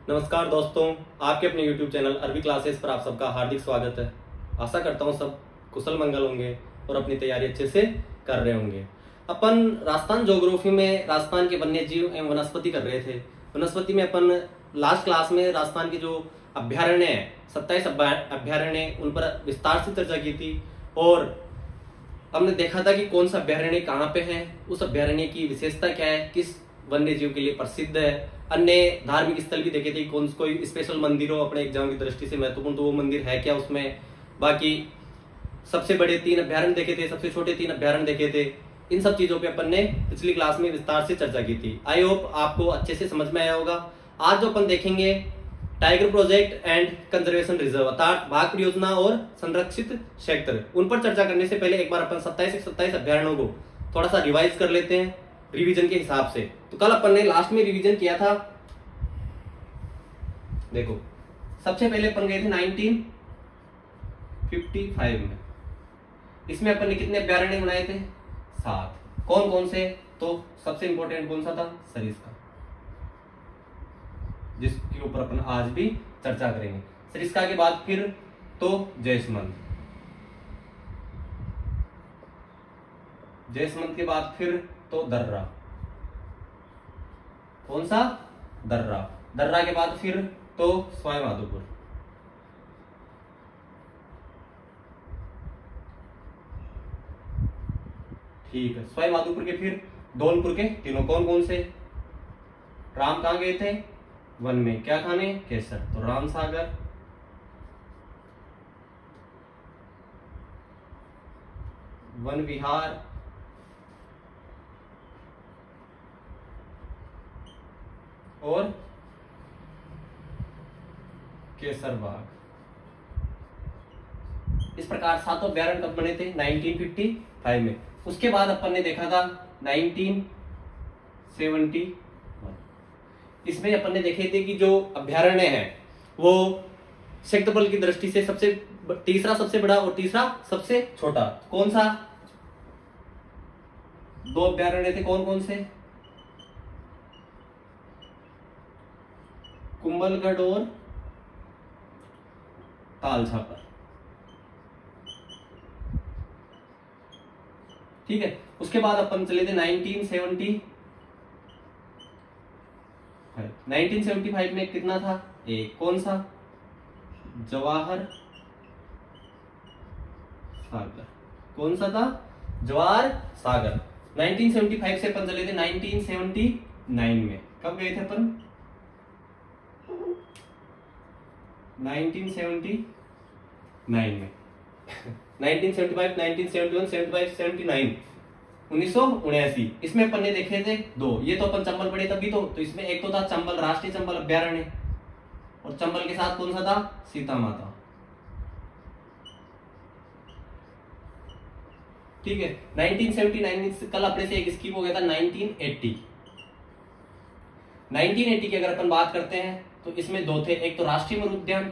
नमस्कार दोस्तों, आपके अपने YouTube चैनल अरबी क्लासेस पर आप सबका हार्दिक स्वागत है। आशा करता हूँ सब कुशल मंगल होंगे और अपनी तैयारी अच्छे से कर रहे होंगे। अपन राजस्थान ज्योग्राफी में राजस्थान के वन्य जीव एवं वनस्पति कर रहे थे। वनस्पति में अपन लास्ट क्लास में राजस्थान के जो अभ्यारण्य है 27 अभ्यारण्य, उन पर विस्तार से चर्चा की थी और हमने देखा था कि कौन सा अभ्यारण्य कहाँ पे है, उस अभ्यारण्य की विशेषता क्या है, किस वन्य जीव के लिए प्रसिद्ध है। अन्य धार्मिक स्थल भी देखे थे, कौन कोई स्पेशल मंदिर हो अपने एग्जाम की दृष्टि से महत्वपूर्ण, तो वो मंदिर है क्या उसमें। बाकी सबसे बड़े 3 अभ्यारण्य देखे थे, सबसे छोटे 3 अभ्यारण्य देखे थे। इन सब चीजों पे अपन ने पिछली क्लास में विस्तार से चर्चा की थी। आई होप आपको अच्छे से समझ में आया होगा। आज जो अपन देखेंगे tiger project and conservation reserve, अर्थात बाघ परियोजना और संरक्षित क्षेत्र, उन पर चर्चा करने से पहले एक बार अपन 27 अभ्यारण्यों को थोड़ा सा रिवाइज कर लेते हैं रिवीजन के हिसाब से। तो कल अपन ने लास्ट में रिवीजन किया था। देखो, सबसे पहले अपन गए थे 1955 में। इसमें अपन ने कितने अभ्यारण्य बनाए थे? 7। कौन कौन से? तो सबसे इंपॉर्टेंट कौन सा था? सरिस्का, जिसके ऊपर अपन आज भी चर्चा करेंगे। सरिस्का के बाद फिर तो जैसमंद, जैसमंद के बाद फिर तो दर्रा। कौन सा? दर्रा। दर्रा के बाद फिर तो सवाई माधोपुर। ठीक है, सवाई माधोपुर के फिर धौलपुर के तीनों। कौन कौन से? राम कहां गए थे? वन में। क्या खाने? केसर। तो राम सागर, वन विहार, और केसर बाग। इस प्रकार 7 अभ्यारण्य कब बने थे? 1955 में। उसके बाद अपन ने देखा था 1971। इसमें अपन ने देखे थे कि जो अभ्यारण्य है वो क्षेत्रफल की दृष्टि से तीसरा सबसे बड़ा और तीसरा सबसे छोटा। कौन सा? 2 अभ्यारण्य थे। कौन कौन से? कुंभलगढ़ और तालछापर। ठीक है, उसके बाद अपन चले थे 1975 में कितना था? एक। कौन सा? जवाहर सागर। कौन सा था? जवाहर सागर। 1975 से अपन चले थे 1979 में। कब गए थे अपन? 1979 में। 1975, 1971, 75, 79, 1979। इसमें अपन ने देखे थे 2। ये तो अपन चंबल पढ़े तभी तो इसमें एक तो था चंबल, राष्ट्रीय चंबल अभ्यारण्य, और चंबल के साथ कौन सा था? सीता माता। ठीक है, 1979 कल अपने से एक स्किप हो गया था 1980। 1980 की अगर अपन बात करते हैं तो इसमें 2 थे। एक तो राष्ट्रीय मृग उद्यान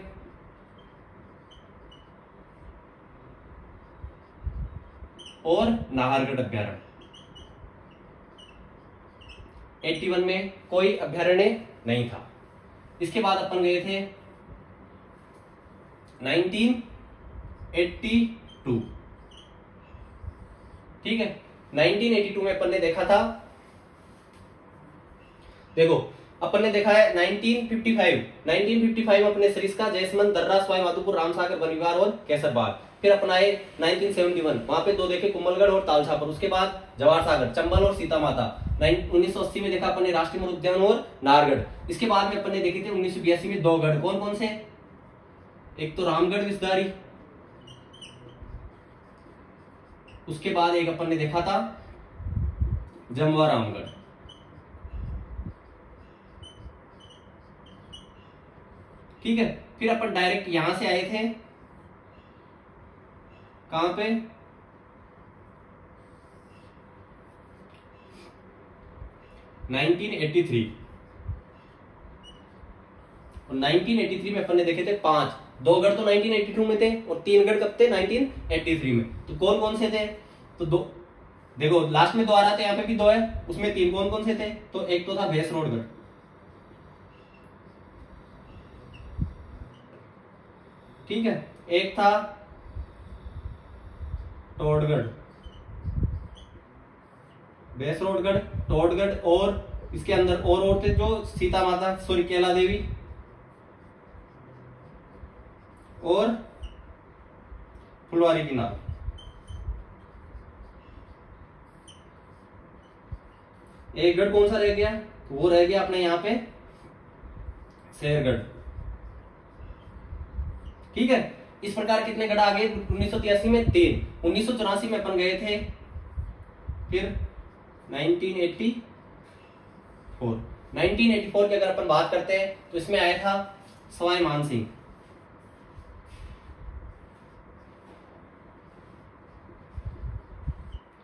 और नाहरगढ़ अभ्यारण्य। 81 में कोई अभ्यारण्य नहीं था। इसके बाद अपन गए थे 1982। ठीक है, 1982 में अपन ने देखा था, देखो अपन ने देखा है 1955 अपने सरिस्का, जैसमंद, दर्रा, सवाई माधोपुर, रामसागर, वन विहार और केसर बाग। फिर अपन आए 1971, वहां पे 2 देखे, कुंभलगढ़ और तालछापर। उसके बाद जवाहर सागर, चंबल और सीता माता। 1980 में देखा अपन ने राष्ट्रीय मृग उद्यान और नाहरगढ़। इसके बाद में अपन ने देखे थे 1982 में 2 गढ़। कौन कौन से? एक तो रामगढ़ विषधारी, उसके बाद एक अपन ने देखा था जमवा रामगढ़। ठीक है, फिर अपन डायरेक्ट यहां से आए थे कहां पे? 1983। और 1983 में अपन ने देखे थे 5। 2 गढ़ तो 1982 में थे और 3 गढ़ कब थे? 1983 में। तो कौन कौन से थे? तो 2 देखो, लास्ट में 2 आ रहा था, यहाँ पे भी 2 है, उसमें 3 कौन कौन से थे? तो एक तो था भैंसरोडगढ़, ठीक है। एक था टोडगढ़, भैंसरोडगढ़, टोडगढ़, और इसके अंदर और थे जो सीता माता, सॉरी कैला देवी, और फुलवारी की नाव। एक गढ़ कौन सा रह गया? वो रह गया अपने यहाँ पे शेरगढ़। ठीक है। इस प्रकार कितने गढ़ आ गए 1983 में? 3। 1984 में अपन गए थे, फिर 1984 की अगर अपन बात करते हैं तो इसमें आया था सवाई मानसिंह।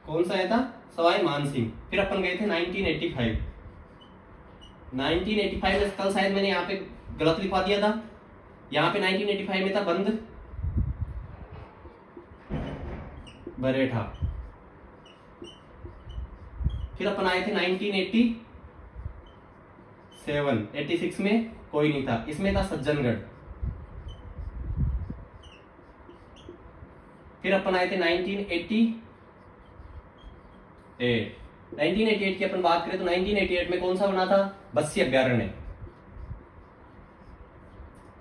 कौन सा आया था? सवाई मानसिंह। फिर अपन गए थे 1985 में, कल शायद मैंने यहाँ पे गलत लिखवा दिया था, यहाँ पे 1985 में था बंद बरेठा। फिर अपन आए थे 1986 में कोई नहीं था, इसमें था सज्जनगढ़। फिर अपन आए थे 1988 की अपन बात करें तो 1988 में कौन सा बना था? बस्सी अभ्यारण्य।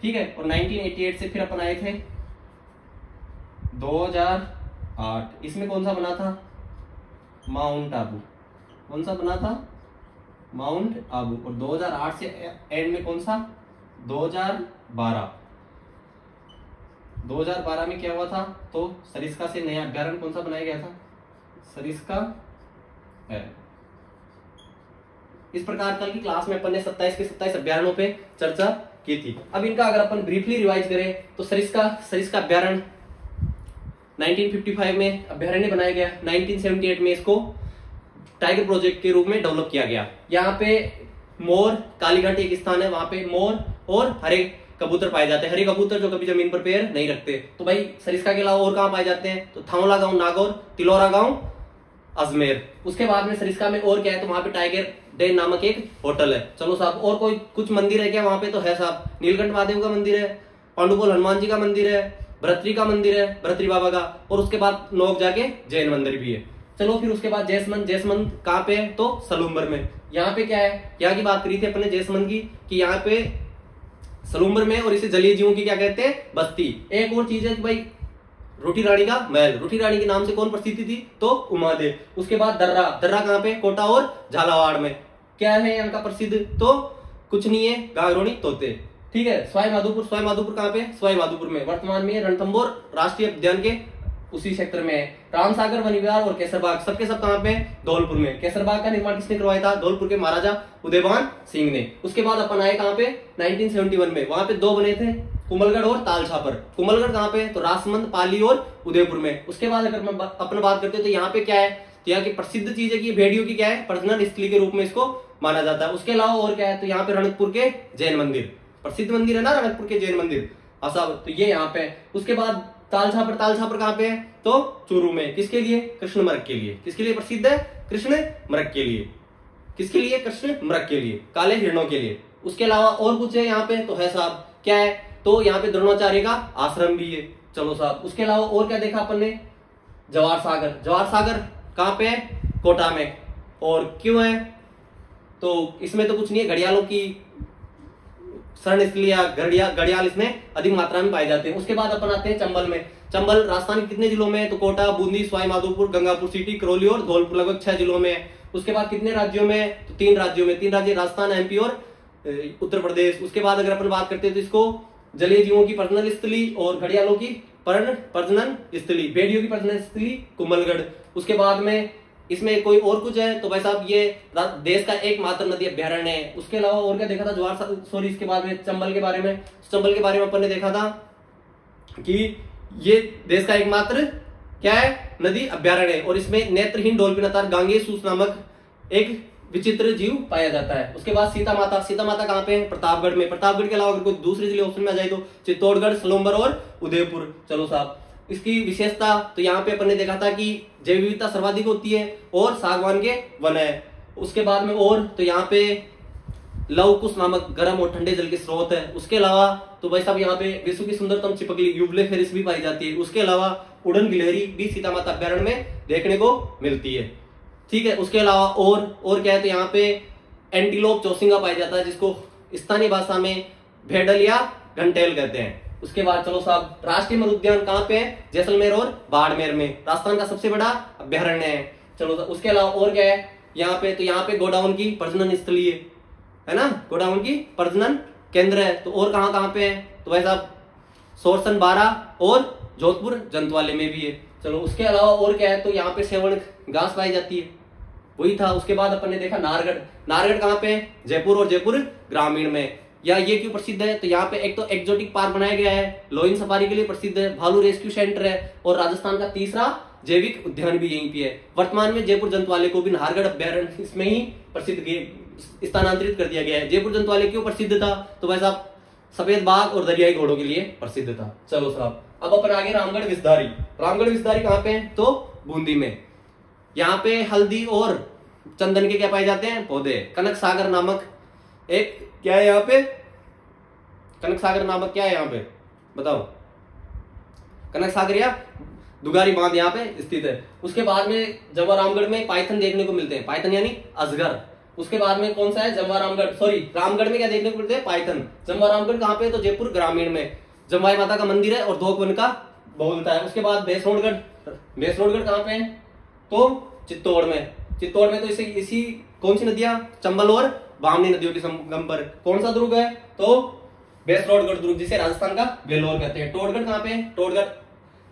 ठीक है। और 1988 से फिर अपन आए थे 2008, इसमें कौन सा बना था? माउंट आबू। कौन सा बना था? माउंट आबू। और 2008 से एंड में कौन सा? 2012 में क्या हुआ था? तो सरिस्का से नया अभ्यारण्य कौन सा बनाया गया था? सरिस्का है। इस प्रकार कल की क्लास में अपन ने 27 के 27 अभ्यारण्यों पे चर्चा की थी। अब इनका अगर अपन ब्रीफली रिवाइज करें तो सरिस्का अभ्यारण्य 1955 में अभ्यारण्य बनाया गया। 1978 में इसको टाइगर प्रोजेक्ट के रूप में डेवलप किया गया। यहाँ पे मोर, कालीघाट एक स्थान है, वहां पे मोर और हरे कबूतर पाए जाते हैं। हरे कबूतर जो कभी जमीन पर पैर नहीं रखते। तो भाई सरिस्का के अलावा और कहाँ पाए जाते हैं? तो थावला गांव नागौर, तिलोरा गांव अजमेर। उसके बाद में सरिस्का में और क्या है? तो वहां पे टाइगर डे नामक एक होटल है। चलो साहब, और कोई कुछ मंदिर है क्या वहां पे? तो है साहब, नीलकंठ महादेव का मंदिर है, पांडुपोल हनुमान जी का मंदिर है, भरतरी का मंदिर है, भरतरी बाबा का, और उसके बाद नोक जाके जैन मंदिर भी है। चलो फिर उसके बाद जैसमंद कहाँ पे है? तो सलूम्बर में। यहाँ पे क्या है? यहाँ की बात करी थी अपने जैसमंद की कि यहाँ पे सलूम्बर में, और इसे जलीय जीवों की क्या कहते हैं? बस्ती। एक और चीज है कि भाई रोटी रानी का महल, रोटी रानी के नाम से कौन प्रसिद्ध थी? तो उमादेव। उसके बाद दर्रा कहाँ पे? कोटा और झालावाड़ में। क्या है यहाँ का प्रसिद्ध? तो कुछ नहीं है, गागरोनी तोते। ठीक है। सवाई माधोपुर कहाँ पे? सवाई माधोपुर में। वर्तमान में रणथंभौर राष्ट्रीय उद्यान के उसी क्षेत्र में है। रामसागर वन विहार और केसरबाग सबके सब कहाँ पे? धौलपुर में। केसरबाग का निर्माण किसने करवाया था? धौलपुर के महाराजा उदयभान सिंह ने। उसके बाद अपन आए कहाँ पे? 1971 में। वहां पे 2 बने थे, कुमलगढ़ और तालछापर। कुमलगढ़ कहाँ पे? तो राजसमंद, पाली और उदयपुर में। उसके बाद अगर अपन बात करते हैं तो यहाँ पे क्या है? तो यहाँ की प्रसिद्ध चीज है कि भेड़ियों की क्या है? प्रजनन स्थली के रूप में इसको माना जाता है। उसके अलावा और क्या है? तो यहाँ पे रणकपुर के जैन मंदिर, प्रसिद्ध मंदिर है ना रणकपुर के जैन मंदिर साहब, तो ये यहाँ पे। उसके बाद तालछापर कहाँ पे है? तो चूरू में। किसके लिए? कृष्ण मृग के लिए। किसके लिए प्रसिद्ध है? कृष्ण मृग के लिए। किसके लिए? कृष्ण मृग के लिए, काले हिरणों के लिए। उसके अलावा और कुछ है यहाँ पे? तो है साहब, क्या है? तो यहाँ पे द्रोणाचार्य का आश्रम भी है। चलो साहब, उसके अलावा और क्या देखा अपन ने? जवाहर सागर कहाँ पे है? कोटा में। और क्यों है? तो इसमें तो कुछ नहीं है, घड़ियालों की शरण स्थली या घड़ियाल इसमें अधिक मात्रा में पाए जाते हैं। उसके बाद अपन आते हैं चंबल में। चंबल राजस्थान के कितने जिलों में है? तो कोटा, बूंदी, सवाई माधोपुर, गंगापुर सिटी, करौली और धौलपुर, लगभग 6 जिलों में है। उसके बाद कितने राज्यों में? तो 3 राज्यों में। 3 राज्य राजस्थान, एमपी और उत्तर प्रदेश। उसके बाद अगर अपन बात करते हैं तो इसको जलीय जीवों की प्रजनन स्थली और घड़ियालों की प्रजनन स्थली, भेड़ियों की प्रजनन स्थली कुमलगढ़। उसके बाद में इसमें कोई और कुछ है? तो भाई साहब ये देश का एकमात्र नदी अभ्यारण्य है। उसके अलावा और क्या देखा था? इसके बाद में चंबल के बारे में अपन ने देखा था कि ये देश का एकमात्र क्या है? नदी अभ्यारण्य है, और इसमें नेत्रहीन डॉल्फिन अर्थात गांगेय नामक एक विचित्र जीव पाया जाता है। उसके बाद सीता माता कहाँ पे है? प्रतापगढ़ में। प्रतापगढ़ के अलावा अगर कोई दूसरे जिले ऑप्शन में आ जाए तो चित्तौड़गढ़, सलूम्बर और उदयपुर। चलो साहब, इसकी विशेषता तो यहाँ पे अपन ने देखा था कि जैव विविधता सर्वाधिक होती है और सागवान के वन है। उसके बाद में और तो यहाँ पे लवकुश नामक गर्म और ठंडे जल के स्रोत है। उसके अलावा तो भाई साहब यहाँ पे विश्व की सुंदरतम चिपकली यूबलेफेरिस भी पाई जाती है। उसके अलावा उड़न गिलहरी भी सीता माता अभ्यारण्य में देखने को मिलती है। ठीक है, उसके अलावा और क्या है, तो यहाँ पे एंटीलोप चौसिंगा पाया जाता है, जिसको स्थानीय भाषा में भेड़ल या घंटेल कहते हैं। उसके बाद चलो साहब, राष्ट्रीय मृग उद्यान कहाँ पे है? जैसलमेर और बाड़मेर में, राजस्थान का सबसे बड़ा अभ्यारण्य है। चलो उसके अलावा और क्या है यहाँ पे, तो यहाँ पे गोडाउन की प्रजनन स्थली है ना, गोडाउन की प्रजनन केंद्र है। तो और कहाँ पे है, तो भाई साहब सोरसन 12 और जोधपुर जंतवाले में भी है। चलो उसके अलावा और क्या है, तो यहाँ पे सेवण घास पाई जाती है, वही था। उसके बाद अपन ने देखा नारगढ़। नारगढ़ कहाँ पे है? जयपुर और जयपुर ग्रामीण में। या ये क्यों प्रसिद्ध है, तो यहाँ पे एक तो एक्जोटिक पार्क बनाया गया है, लोइन सफारी के लिए प्रसिद्ध है, भालू रेस्क्यू सेंटर है, और राजस्थान का तीसरा जैविक उद्यान भी यहीं पे है। वर्तमान में जयपुर जंतवाले को भी नाहरगढ़ अभ्यारण्य इसमें ही प्रसिद्ध स्थानांतरित कर दिया गया है। जयपुर जंतवाले क्यों प्रसिद्ध था, तो भाई साहब सफेद बाघ और दरियाई घोड़ों के लिए प्रसिद्ध था। चलो साहब, अब अपन आगे रामगढ़ विस्तारी। रामगढ़ विस्तारी कहाँ पे है, तो बूंदी में। यहाँ पे हल्दी और चंदन के क्या पाए जाते हैं? पौधे। कनक सागर नामक एक क्या है यहाँ पे, कनक सागर नामक क्या है यहाँ पे बताओ? कनक सागर या दुगारी बांध यहाँ पे स्थित है। उसके बाद में जवा रामगढ़ में पाइथन देखने को मिलते हैं, पाइथन यानी अजगर। उसके बाद में कौन सा है? जमवा रामगढ़, सॉरी रामगढ़ में क्या देखने को मिलते हैं? पाइथन। जमवा रामगढ़ कहाँ पे, तो जयपुर ग्रामीण में। जमवाई माता का मंदिर है और धोक वन का बहुलता है। उसके बाद भैंसरोडगढ़, भैंसरोडगढ़ कहाँ पे है, तो चित्तौड़ में। चित्तौड़ में तो इसी कौन सी नदियां? चंबल और बामनी नदियों के संगम पर कौन सा दुर्ग है, तो भैंसरोडगढ़ दुर्ग, जिसे राजस्थान का बेलोर कहते हैं। टोडगढ़ कहाँ पे है? टोडगढ़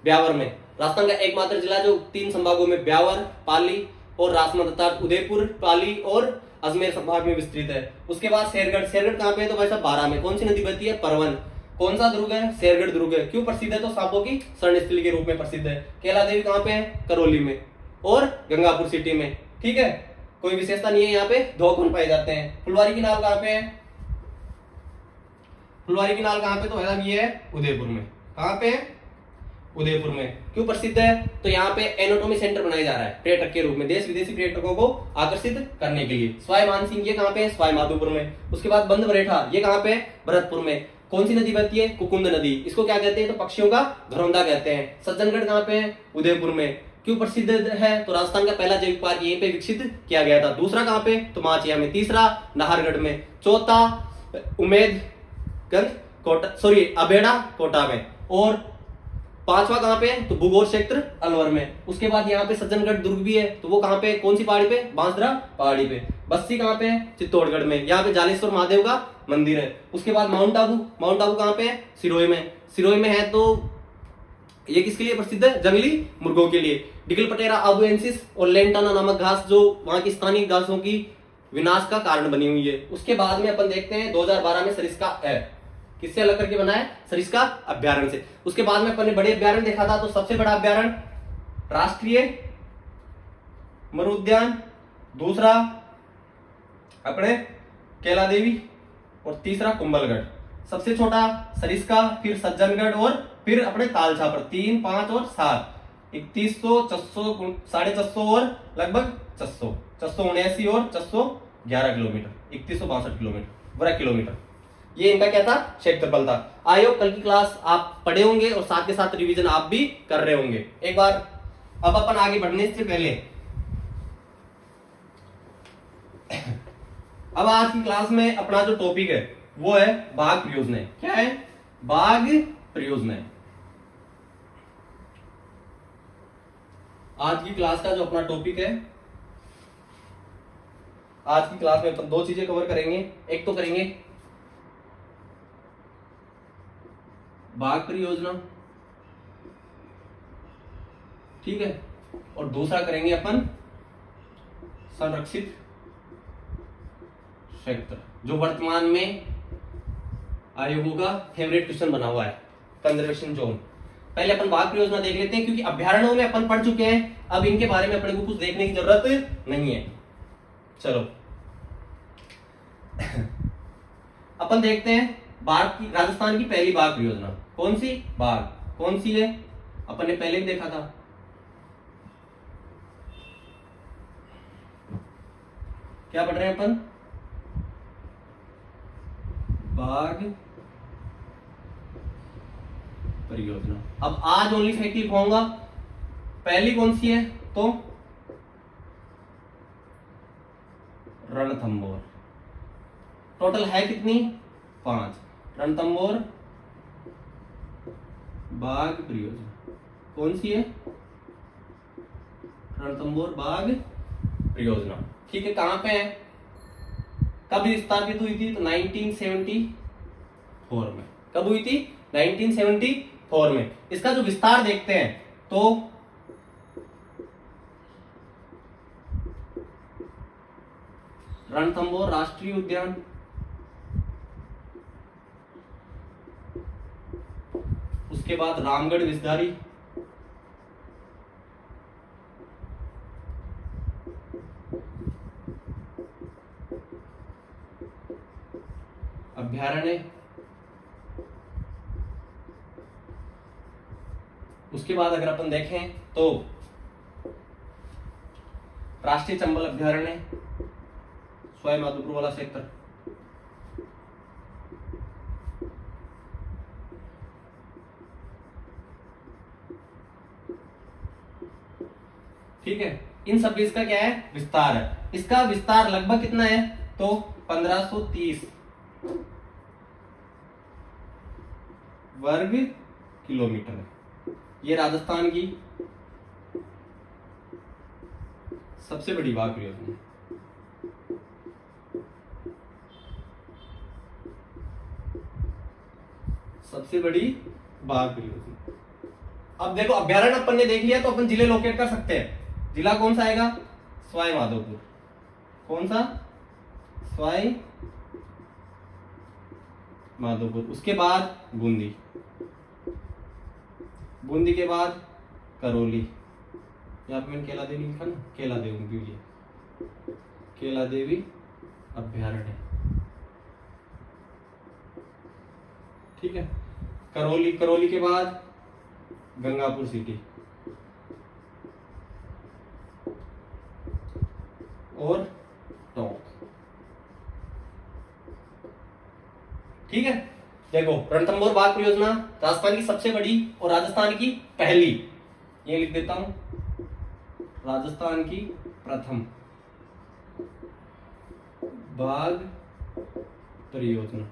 ब्यावर में। राजस्थान का एकमात्र जिला जो 3 संभागों में ब्यावर, पाली और राजमंद अर्थात उदयपुर, पाली और अजमेर संभाग में विस्तृत है। उसके बाद शेरगढ़। शेरगढ़ कहाँ पे है, तो भाई साहब 12 में। कौन सी नदी बहती है? परवन। कौन सा दुर्ग है? शेरगढ़ दुर्ग है। क्यों प्रसिद्ध है, तो सांपों की शरण स्थली के रूप में प्रसिद्ध है। कैला देवी कहाँ पे है? करौली में और गंगापुर सिटी में। ठीक है, कोई विशेषता नहीं है, यहाँ पे धोकन पाए जाते हैं। फुलवारी की नाल कहाँ पे है? फुलवारी की नाल कहाँ पे, तो भाई ये है उदयपुर में। कहाँ पे? उदयपुर में। क्यों प्रसिद्ध है, तो यहाँ पे एनाटॉमी सेंटर बनाया जा रहा है पर्यटक के रूप में, देश विदेशी पर्यटकों को आकर्षित करने के लिए। स्वाई मानसिंह ये कहाँ पे है? स्वाई माधोपुर में। उसके बाद बंद बरेठा ये कहाँ पे है? भरतपुर में। कौन सी नदी बहती है? कुकुंद नदी। इसको क्या कहते हैं, तो पक्षियों का घरौंदा कहते हैं। सज्जनगढ़ कहाँ पे है? उदयपुर में। क्यों प्रसिद्ध है, तो राजस्थान का पहला जैविक पार्क यहीं पे विकसित किया गया था। दूसरा कहाँ पे, तो माचिया में। तीसरा नाहरगढ़ में। चौथा उमेदगंज कोटा, सॉरी अबेड़ा कोटा में। और 5वां कहाँ पे, तो भूगोल क्षेत्र अलवर में। उसके बाद यहाँ पे सज्जनगढ़ दुर्ग भी है, तो वो कहाँ पे, कौन सी पहाड़ी पे? बांसदरा पहाड़ी पे। बस्सी कहाँ पे है? चित्तौड़गढ़ में। यहाँ पे जालेश्वर महादेव का मंदिर है। उसके बाद माउंट आबू। माउंट आबू कहाँ पे है? सिरोही में। सिरोही में है, तो ये किसके लिए प्रसिद्ध है? जंगली मुर्गों के लिए। डिगलपटेरा आबुएंसिस और लेंटाना नामक घास जो वहां की स्थानीय घासों की विनाश का कारण बनी हुई है। उसके बाद में अपन देखते हैं 2012 में सरिस्का है, किससे अलग करके बना है? सरिस्का अभ्यारण्य से। उसके बाद में अपन ने बड़े अभ्यारण्य देखा था, तो सबसे बड़ा अभ्यारण्य राष्ट्रीय मरु उद्यान, दूसरा अपने कैला देवी और तीसरा कुंभलगढ़। सबसे छोटा सरिस्का, फिर सज्जनगढ़ और फिर अपने तालछापर 3, 5 और 7। 3100, 400, 450 और लगभग 400, 479 और 411 किलोमीटर, 3162 किलोमीटर वर्ग किलोमीटर। ये इनका क्या था? क्षेत्रफल था। आयोग कल की क्लास आप पढ़े होंगे और साथ के साथ रिवीजन आप भी कर रहे होंगे। एक बार अब अपन आगे बढ़ने से पहले अब आज की क्लास में अपना जो टॉपिक है वो है बाघ परियोजनाएं। क्या है? बाघ परियोजनाएं। आज की क्लास का जो अपना टॉपिक है, आज की क्लास में अपन 2 चीजें कवर करेंगे। एक तो करेंगे बाघ परियोजना, ठीक है, और दूसरा करेंगे अपन संरक्षित क्षेत्र, जो वर्तमान में आयोगों का फेवरेट क्वेश्चन बना हुआ है, कंजर्वेशन जोन। पहले अपन बाघ परियोजना देख लेते हैं, क्योंकि अभ्यारण्यों में अपन पढ़ चुके हैं, अब इनके बारे में अपने को कुछ देखने की जरूरत नहीं है। चलो अपन देखते हैं बाघ की, राजस्थान की पहली बाघ परियोजना कौन सी? बाघ कौन सी है? अपन ने पहले भी देखा था, क्या पढ़ रहे हैं अपन? बाघ परियोजना। अब आज ओनली फैक्ट लिखवाऊंगा। पहली कौन सी है तो रणथंभौर। टोटल है कितनी? 5। रणथंभौर बाघ परियोजना कौन सी है? रणथंभौर बाघ परियोजना। ठीक है, कहां पे है? कब स्थापित हुई थी? तो 1974 में। कब हुई थी? 1974 में। इसका जो विस्तार देखते हैं तो रणथंभौर राष्ट्रीय उद्यान, उसके बाद रामगढ़ विस्तारी, अभ्यारण्य, उसके बाद अगर अपन देखें तो राष्ट्रीय चंबल अभ्यारण्य, सवाई माधोपुर वाला सेक्टर, ठीक है। इन सब इसका क्या है? विस्तार है। इसका विस्तार लगभग कितना है? तो 1530 वर्ग किलोमीटर है। ये राजस्थान की सबसे बड़ी बाघ परियोजना है। सबसे बड़ी बाघ परियोजना। अब देखो, अभ्यारण्य अपन ने देख लिया तो अपन जिले लोकेट कर सकते हैं। जिला कौन सा आएगा? सवाई माधोपुर। कौन सा? सवाई माधोपुर। उसके बाद बूंदी, बूंदी के बाद करौली, यहाँ पे मैंने केला देवी लिखा ना, केला देवी, केला देवी अभ्यारण्य, ठीक है। करौली, करौली के बाद गंगापुर सिटी और टोंक, ठीक है। देखो, रणथंभौर बाघ परियोजना राजस्थान की सबसे बड़ी और राजस्थान की पहली, ये लिख देता हूं, राजस्थान की प्रथम बाघ परियोजना,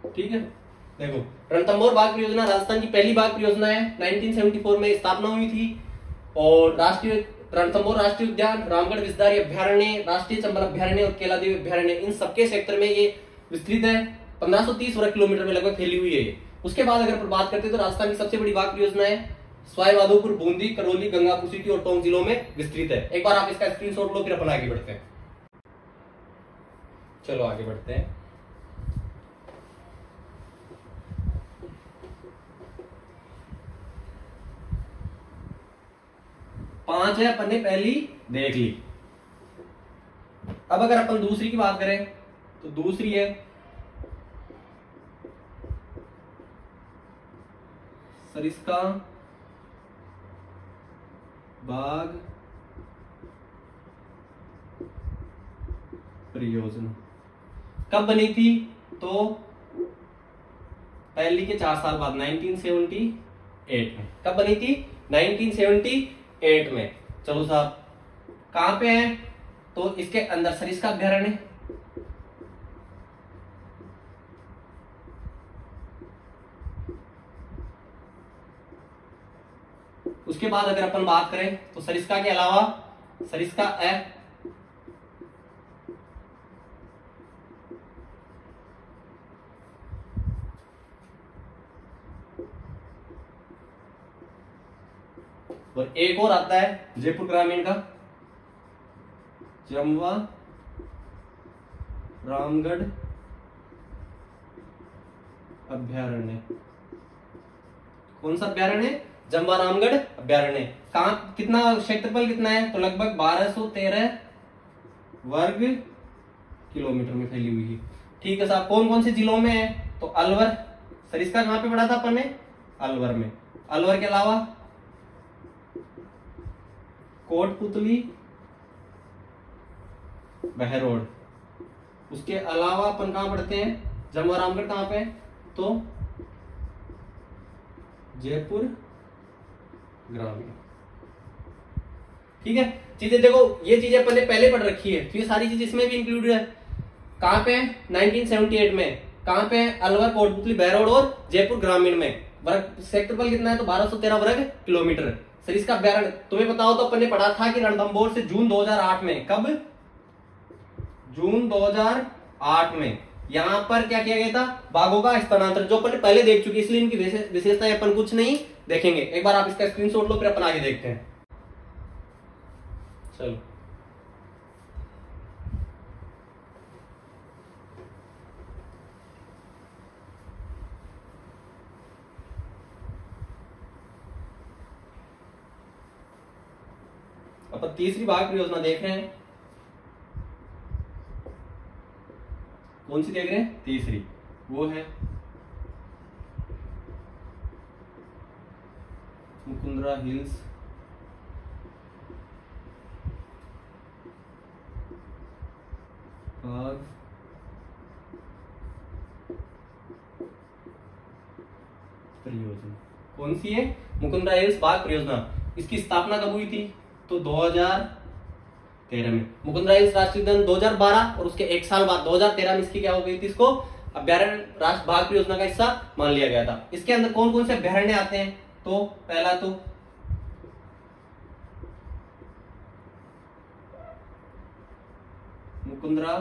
ठीक है। देखो, रणथंभौर बाघ परियोजना राजस्थान की पहली बाघ परियोजना है। 1974 में स्थापना हुई थी और राष्ट्रीय रणथंभौर राष्ट्रीय उद्यान, रामगढ़ विस्तारी अभ्यारण्य, राष्ट्रीय चंबल अभ्यारण्य और केलादेवी अभ्यारण्य, इन सबके क्षेत्र में ये विस्तृत है। 1530 वर्ग किलोमीटर में लगभग फैली हुई है। उसके बाद अगर बात करते हैं तो राजस्थान की सबसे बड़ी बाघ परियोजना है सवाई माधोपुर, बूंदी, करौली, गंगापुर सिटी और टोंक जिलों में विस्तृत है। एक बार आप इसका स्क्रीनशॉट लो, फिर अपन आगे बढ़ते हैं। चलो आगे बढ़ते हैं। पांच है, अपन ने पहली देख ली। अब अगर अपन दूसरी की बात करें तो दूसरी है सरिस्का बाघ परियोजना। कब बनी थी? तो पहली के 4 साल बाद 1978 में। कब बनी थी? 1978 में। चलो साहब, कहां पे है? तो इसके अंदर सरिस्का अभ्यारण्य, उसके बाद अगर अपन बात करें तो सरिस्का के अलावा सरिस्का एफ, और एक और आता है जयपुर ग्रामीण का जमवा रामगढ़ अभ्यारण्य। कौन सा अभ्यारण्य? जमवा रामगढ़ अभ्यारण्य। कहां, कितना क्षेत्रफल कितना है? तो लगभग 1213 वर्ग किलोमीटर में फैली हुई है। ठीक है साहब, कौन कौन से जिलों में है? तो अलवर, सरिस्का कहां पे पढ़ा था अपन ने? अलवर में। अलवर के अलावा कोटपुतली, बहरोड, उसके अलावा अपन कहाँ पढ़ते हैं, जम्मू रामगढ़ कहाँ पे है, तो जयपुर ग्रामीण। ठीक है, चीजें देखो, ये चीजें अपन ने पहले पढ़ रखी है, तो ये सारी चीज इसमें भी इंक्लूडेड है। कहाँ पे है, 1978 में। कहाँ पे है, अलवर, कोटपुतली, बहरोड और जयपुर ग्रामीण में। वर्ग क्षेत्रफल कितना है, तो 1213 वर्ग किलोमीटर। सर इसका अभ्यारण्य तुम्हें पता हो तो अपन ने पढ़ा था कि रणथंभौर से जून 2008 में, कब, जून 2008 में यहां पर क्या किया गया था, बाघों का स्थानांतरण, जो अपन ने पहले देख चुके, इसलिए इनकी विशेषताएं अपन कुछ नहीं देखेंगे। एक बार आप इसका स्क्रीनशॉट लो, फिर अपन आगे देखते हैं। चलो अपन तीसरी बाघ परियोजना देख रहे हैं। कौन सी देख रहे हैं, तीसरी, वो है मुकुंदरा हिल्स बाघ परियोजना। कौन सी है, मुकुंदरा हिल्स बाघ परियोजना। इसकी स्थापना कब हुई थी, तो 2013 में। मुकुंदरा हिल्स राष्ट्रीय उद्यान 2012 और उसके एक साल बाद 2013 में इसकी क्या हो गई थी, इसको अभ्यारण्य राष्ट्रीय बाघ परियोजना का हिस्सा मान लिया गया था। इसके अंदर कौन कौन से अभ्यारण्य आते हैं, तो पहला तो मुकुंदरा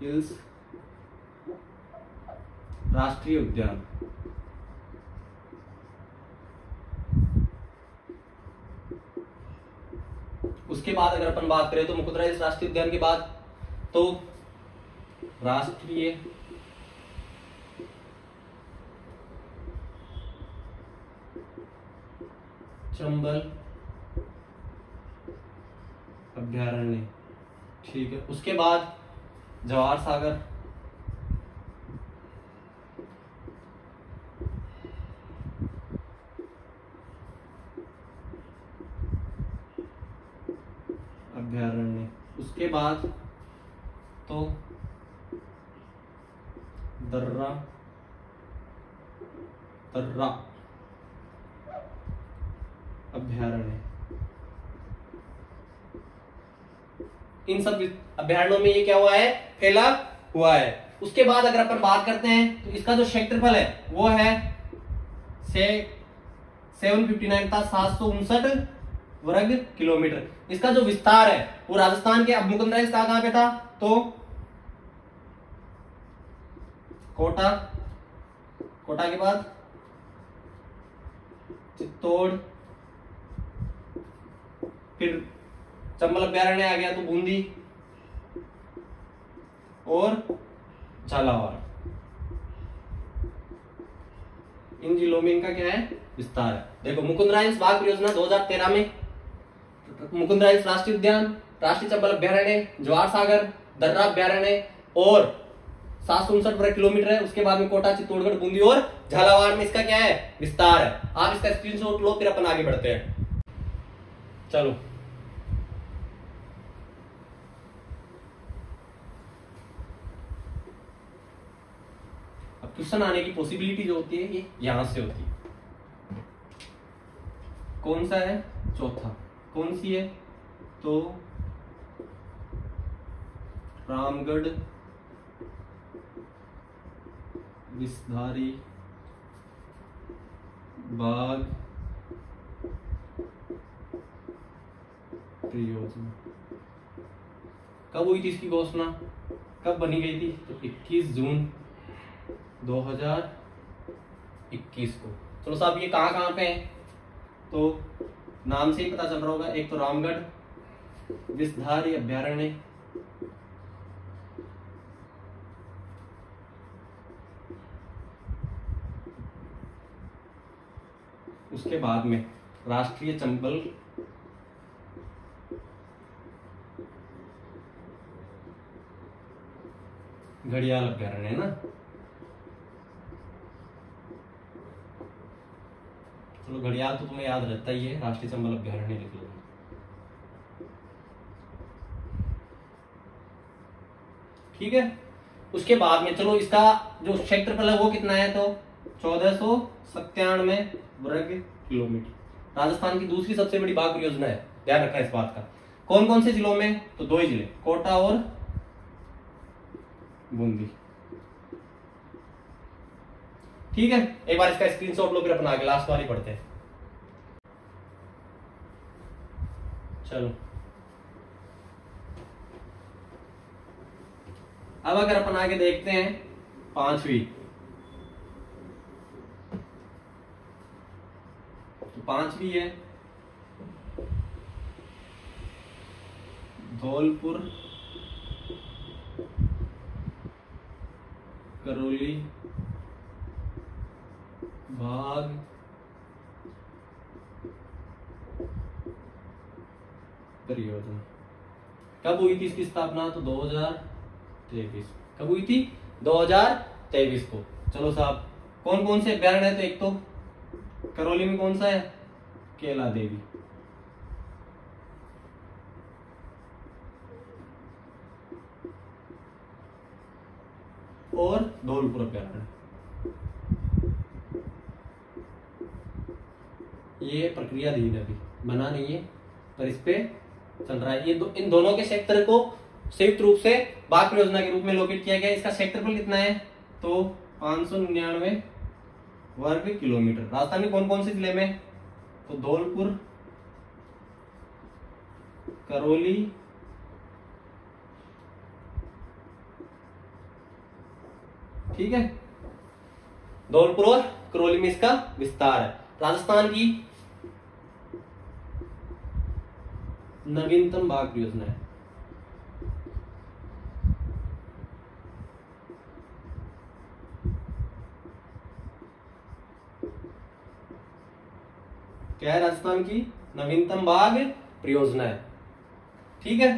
हिल्स राष्ट्रीय उद्यान, उसके बाद अगर अपन बात करें तो मुकुंदरा हिल्स राष्ट्रीय उद्यान के बाद तो राष्ट्रीय चंबल अभ्यारण्य। ठीक है, उसके बाद जवाहर सागर, अभ्यारण्य। उसके बाद तो दर्रा अभ्यारण्य। इन सब अभ्यारण्यों में ये क्या हुआ है, फैला हुआ है। उसके बाद अगर अपन बात करते हैं तो इसका जो क्षेत्रफल है वो है 759 था 759 वर्ग किलोमीटर। इसका जो विस्तार है वो राजस्थान के, अब मुकुंदरा हिल्स कहां पे था, तो कोटा, कोटा के बाद चित्तौड़, फिर चंबल अभ्यारण्य आ गया तो बूंदी और झालावाड़। इन जिलों में इनका क्या है, विस्तार है। देखो मुकुंदरा हिल्स बाघ परियोजना 2013 में, मुकुंदरा हिल्स राष्ट्रीय उद्यान, राष्ट्रीय चंबल अभ्यारण्य, जवाहर सागर, दर्रा अभ्यारण्य और 759 वर्ग किलोमीटर है। उसके बाद में कोटा, चित्तौड़गढ़, बूंदी और झालावाड़ में इसका क्या है, विस्तार है। आप इसका स्क्रीनशॉट लो, फिर अपन आगे बढ़ते हैं। चलो अब क्वेश्चन आने की पॉसिबिलिटी जो होती है ये यहां से होती है। कौन सा है, चौथा, कौन सी है, तो रामगढ़ विषधारी बाघ परियोजना। कब हुई थी इसकी घोषणा, कब बनी गई थी, तो 21 जून 2021 को। चलो साहब ये कहाँ कहाँ पे है, तो नाम से ही पता चल रहा होगा, एक तो रामगढ़ विषधारी अभ्यारण्य, उसके बाद में राष्ट्रीय चंबल घड़ियाल अभ्यारण्य है ना। चलो घड़ियाल तो तुम्हें याद रहता ही है, राष्ट्रीय चंबल अभ्यारण्य लिख लो। ठीक है। उसके बाद में चलो इसका जो क्षेत्रफल है वो कितना है, तो 1497 वर्ग किलोमीटर। राजस्थान की दूसरी सबसे बड़ी बाघ परियोजना है, ध्यान रखना इस बात का। कौन कौन से जिलों में, तो 2 ही जिले, कोटा और बूंदी। ठीक है, एक बार इसका स्क्रीनशॉट लो, फिर अपन आगे लास्ट वाली पढ़ते हैं। चलो अब अगर अपन आगे देखते हैं 5वीं, तो 5वीं है धौलपुर करौली बाघ परियोजना। कब हुई थी इसकी स्थापना, तो 2023। कब हुई थी, 2023 को। चलो साहब, कौन कौन से अभ्यारण्य है, तो एक तो करौली में कौन सा है, केला देवी, और धौलपुर अभ्यारण्य। ये प्रक्रिया धीरे अभी बना नहीं है, पर इस पे चल रहा है। इन दोनों के क्षेत्र को संयुक्त रूप से बाघ परियोजना के रूप में लोकेट किया गया। इसका क्षेत्रफल कितना है, तो 599 वर्ग किलोमीटर। राजस्थान में कौन कौन से जिले में, तो धौलपुर, करौली, ठीक है, धौलपुर और करौली में इसका विस्तार है। राजस्थान की नवीनतम बाघ परियोजना है। क्या है, राजस्थान की नवीनतम बाघ परियोजना है। ठीक है,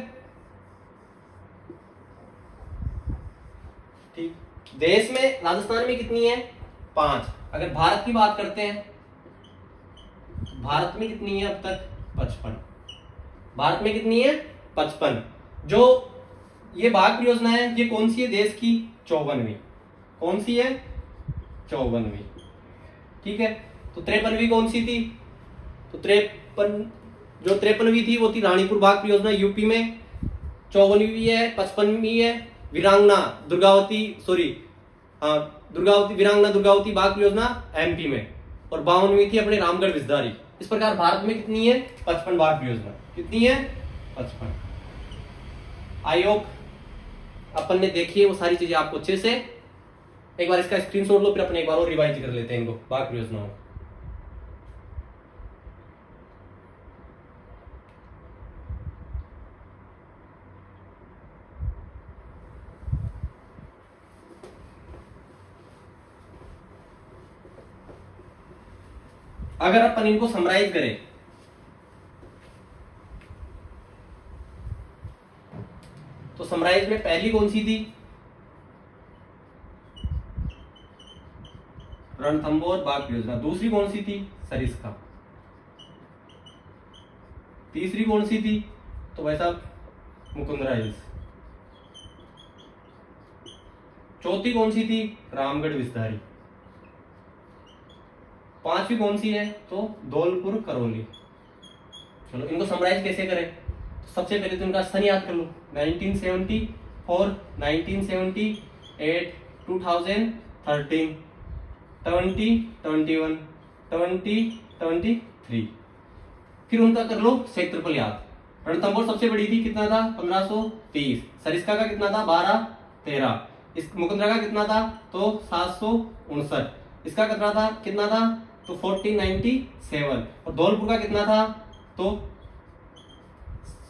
ठीक। देश में राजस्थान में कितनी है, 5। अगर भारत की बात करते हैं, भारत में कितनी है अब तक, 55। भारत में कितनी है, 55। जो ये बाघ परियोजना है, ये कौन सी है, देश की 54वीं। कौन सी है, 54वीं। ठीक है, तो 53वीं कौन सी थी, तो 53वीं थी वो थी रानीपुर बाघ परियोजना यूपी में। 54वीं है, 55वीं है वीरांगना दुर्गावती बाघ परियोजना एमपी में, और 52वीं थी अपने रामगढ़ विस्तारी। इस प्रकार भारत में कितनी है, 55 बाघ परियोजना। कितनी है, 55। आयोग अपन ने देखी है वो सारी चीजें आपको अच्छे से। एक बार इसका स्क्रीनशॉट लो, फिर अपन एक बार और रिवाइज कर लेते हैं इनको, बाघ परियोजनाओं। अगर अपन इनको समराइज करें, तो समराइज में पहली कौन सी थी, रणथंभौर बाघ परियोजना। दूसरी कौन सी थी, सरिस्का। तीसरी कौन सी थी, तो वैसा मुकुंदरा हिल्स। चौथी कौन सी थी, रामगढ़ विस्तारी। 5वीं कौन सी है, तो धौलपुर करौली। चलो इनको समराइज कैसे करें, तो सबसे पहले तो इनका सन याद कर लो, 1974, 1978, 2013, 2021, 2023। फिर उनका कर लो क्षेत्रफल याद। रणथंभौर सबसे बड़ी थी, कितना था, 1530। सरिस्का का कितना था, 1213। इस मुकुंदरा का कितना था, तो 759। इसका कितना था, तो 1497। और धौलपुर का कितना था, तो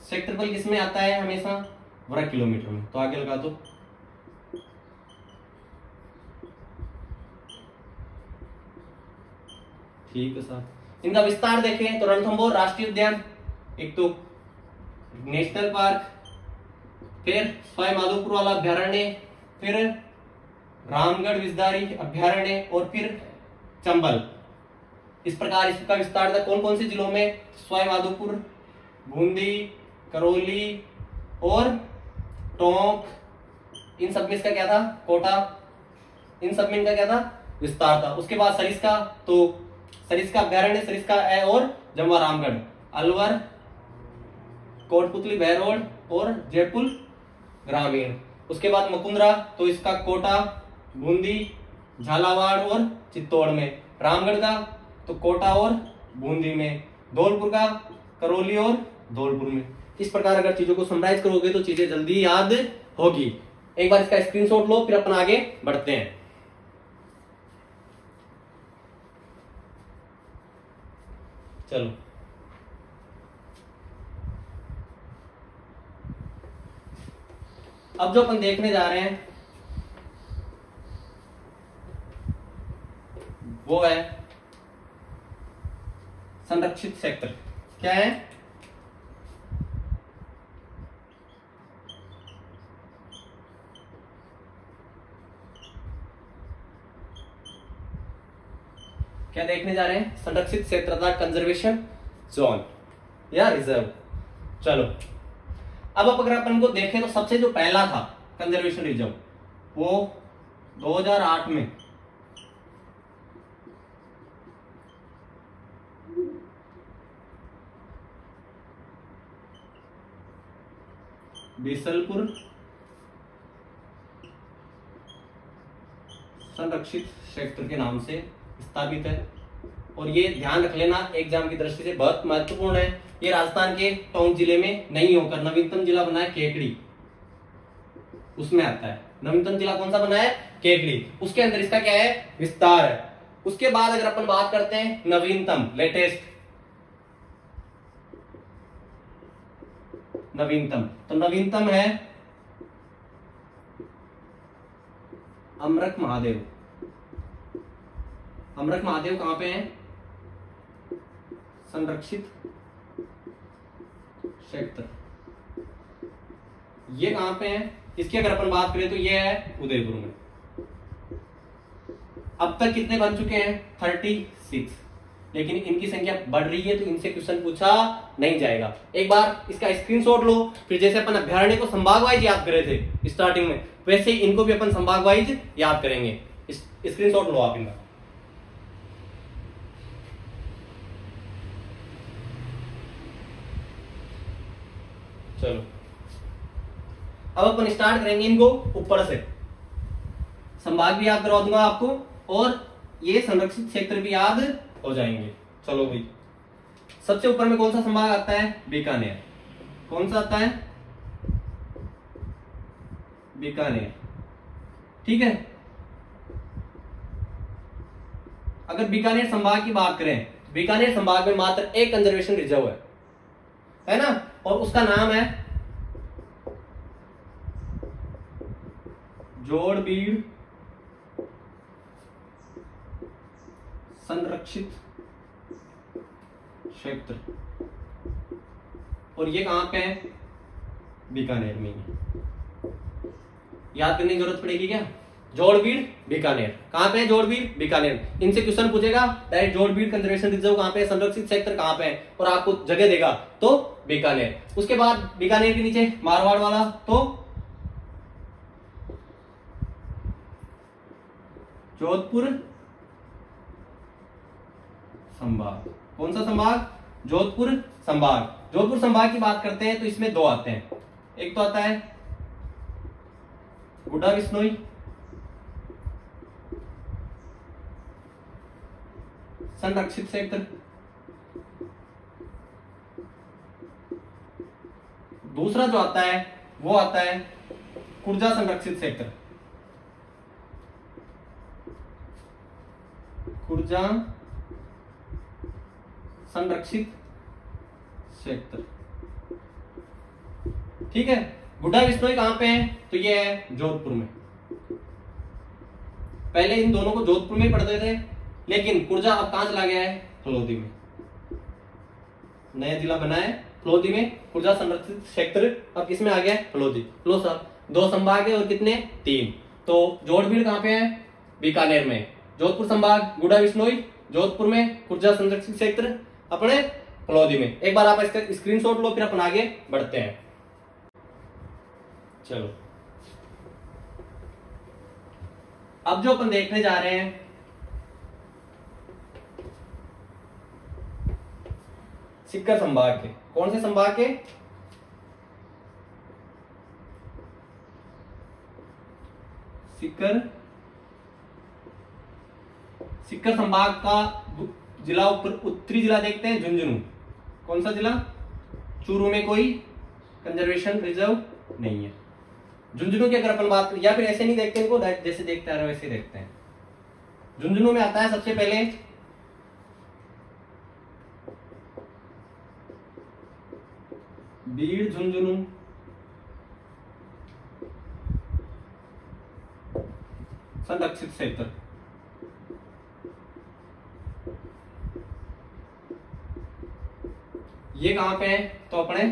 क्षेत्रफल किसमें आता है हमेशा, वर्ग किलोमीटर में। तो आगे लगा दो। ठीक है साहब, इनका विस्तार देखें तो रणथंभौर राष्ट्रीय उद्यान, एक तो नेशनल पार्क, फिर सवाई माधोपुर वाला अभ्यारण्य, फिर रामगढ़ विस्तारी अभ्यारण्य, और फिर चंबल। इस प्रकार इसका विस्तार था कौन कौन से जिलों में, सवाई माधोपुर, बूंदी, करौली और टोंक, इन सब में इसका क्या था, कोटा, इन सब में इनका क्या था, विस्तार था। उसके बाद सरिस्का, तो सरिस्का अभ्यारण्य, सरिस्का ए और जमवा रामगढ़, अलवर, कोटपुतली बहरोड और जयपुर ग्रामीण। उसके बाद मुकुंदरा, तो इसका कोटा, बूंदी, झालावाड़ और चित्तौड़ में। रामगढ़ का तो कोटा और बूंदी में। धौलपुर का करौली और धौलपुर में। इस प्रकार अगर चीजों को समराइज करोगे तो चीजें जल्दी याद होगी। एक बार इसका स्क्रीनशॉट लो, फिर अपन आगे बढ़ते हैं। चलो, अब जो अपन देखने जा रहे हैं वो है संरक्षित क्षेत्र। क्या है, क्या देखने जा रहे हैं, संरक्षित क्षेत्र था कंजर्वेशन जोन या रिजर्व। चलो, अब अगर अपन को देखें तो सबसे जो पहला था कंजर्वेशन रिजर्व वो 2008 में बीसलपुर संरक्षित क्षेत्र के नाम से स्थापित है। और ये ध्यान रख लेना, एग्जाम की दृष्टि से बहुत महत्वपूर्ण है। ये राजस्थान के टोंक जिले में नहीं होकर नवीनतम जिला बना है केकड़ी, उसमें आता है। नवीनतम जिला कौन सा बना है, केकड़ी, उसके अंदर इसका क्या है, विस्तार है। उसके बाद अगर अपन बात करते हैं नवीनतम, लेटेस्ट, नवीनतम, तो नवीनतम है अमरक महादेव। अमरक महादेव कहां पे है, संरक्षित क्षेत्र। ये कहां पे है, इसकी अगर अपन बात करें तो ये है उदयपुर में। अब तक कितने बन चुके हैं, 36, लेकिन इनकी संख्या बढ़ रही है तो इनसे क्वेश्चन पूछा नहीं जाएगा। एक बार इसका स्क्रीनशॉट लो, फिर जैसे अपन अभ्यारण्य को संभाग वाइज याद करे थे स्टार्टिंग में, वैसे ही इनको भी अपन संभाग वाइज याद करेंगे। स्क्रीनशॉट लो आप इनका। चलो, अब अपन स्टार्ट करेंगे इनको ऊपर से। संभाग भी याद करवा दूंगा आपको और ये संरक्षित क्षेत्र भी याद हो जाएंगे। चलो भाई, सबसे ऊपर में कौन सा संभाग आता है, बीकानेर। कौन सा आता है, बीकानेर। ठीक है, अगर बीकानेर संभाग की बात करें, बीकानेर संभाग में मात्र एक कंजर्वेशन रिजर्व है ना, और उसका नाम है जोड़बीड़ संरक्षित क्षेत्र। और ये कहां पे है, बीकानेर में। याद करने की जरूरत पड़ेगी क्या, जोड़बीड़ बीकानेर। कहां पे है, जोड़बीड़ बीकानेर। इनसे क्वेश्चन पूछेगा डायरेक्ट, जोड़बीड़ कंजर्वेशन रिजर्व कहां पे है, संरक्षित क्षेत्र कहां पे है, और आपको जगह देगा तो बीकानेर। उसके बाद बीकानेर के नीचे मारवाड़ वाला तो जोधपुर संभाग। कौन सा संभाग, जोधपुर संभाग। जोधपुर संभाग की बात करते हैं तो इसमें दो आते हैं, एक तो आता है गुड्डा बिश्नोई, संरक्षित क्षेत्र। दूसरा जो आता है वो आता है कुर्जा संरक्षित क्षेत्र। कुर्जा संरक्षित क्षेत्र। ठीक है, गुड्डा बिश्नोई कहां पे है, तो ये है जोधपुर में। पहले इन दोनों को जोधपुर में पढ़ते थे, लेकिन कुर्जा अब कहां चला गया है, फलोदी में। नया जिला बना है फलोदी में, कुर्जा संरक्षित क्षेत्र अब किसमें आ गया है, फलोदी। लो सर, दो संभाग है और कितने, 3। तो जोड़बीड़ कहां पे है, बीकानेर में। जोधपुर संभाग गुड्डा बिश्नोई जोधपुर में, कुर्जा संरक्षित क्षेत्र अपने फलोदी में। एक बार आप इसका स्क्रीनशॉट लो, फिर अपन आगे बढ़ते हैं। चलो, अब जो अपन देखने जा रहे हैं सीकर संभाग के, कौन से संभाग के? सीकर संभाग का जिला, उत्तरी जिला देखते हैं झुंझुनू। कौन सा जिला? चूरू में कोई कंजर्वेशन रिजर्व नहीं है। झुंझुनू की अगर अपन बात, या फिर ऐसे नहीं देखते इनको, जैसे देखते आ रहे वैसे देखते हैं। झुंझुनू में आता है सबसे पहले बीड़ झुंझुनू, संरक्षित क्षेत्र। ये कहां पे है? तो अपने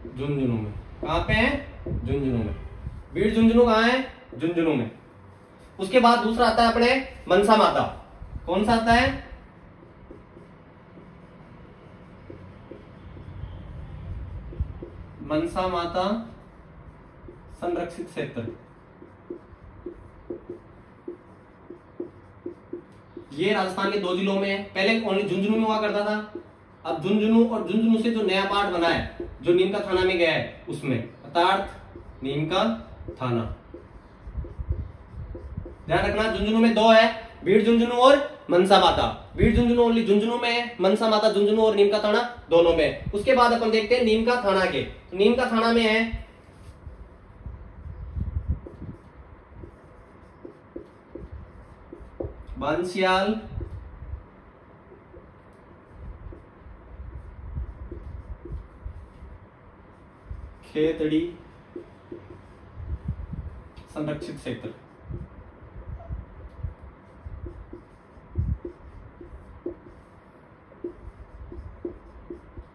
झुंझुनू में। कहां पे है? झुंझुनू में। बीड़ झुंझुनू कहां है? झुंझुनू में। उसके बाद दूसरा आता है अपने मनसा माता। कौन सा आता है? मनसा माता संरक्षित क्षेत्र। ये राजस्थान के 2 जिलों में है। पहले ओनली झुंझुनू में हुआ करता था, अब झुंझुनू और झुंझुनू से जो नया पार्ट बना है, जो नीम का थाना में गया है, उसमें अर्थात नीम का थाना। ध्यान रखना, झुंझुनू में 2 है, बीड़ झुंझुनू और मनसा माता। बीड़ झुंझुनू ओनली झुंझुनू में है, मनसा माता झुंझुनू और नीम का थाना दोनों में। उसके बाद अपन देखते हैं नीम का थाना के। तो नीम का थाना में है बांसियाल, खेतड़ी संरक्षित क्षेत्र।